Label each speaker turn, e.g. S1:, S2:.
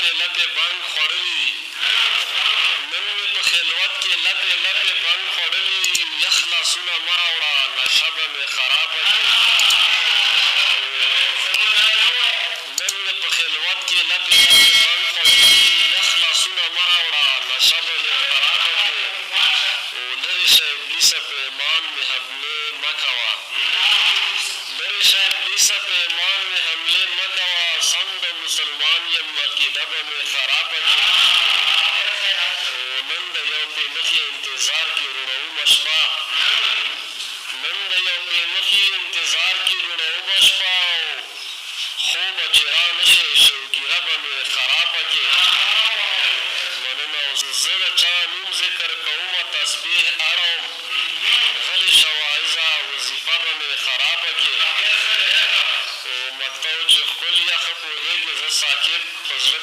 S1: لپې لپې بنګ خوړلي دي. نن مې په خلوت کې لپې لپې بنګ خوړلي دي. یخ لاسونه مه راوړه نشه به مې خرابه کړې. نن مې په خلوت کې لپې لپې بنګ خوړلي دي. یخ لاسونه مه راوړه نشه به مې خرابه کړې. لرې شه ابلیسه په ایمان مې حملې مه کوه. لرې شه ابلیسه په ایمان مې حملې مه کوه. سم د مسلمان یم عقیده به مې خرابه کړې. نن د یو پېمخي انتظار کې روڼومه شپه. نن د یو پېمخي انتظار کې روڼومه شپه. خوبه چې را نه شې شوګیره به مې خرابه کړې. مننه زه د چا نوم ذکر کومه تسبیح اړوم. غلې شه واعظه وظیفه به مې خرابه کړې. مقطع چې ښکل یا ښه پوهېږې زه ساکت په زړه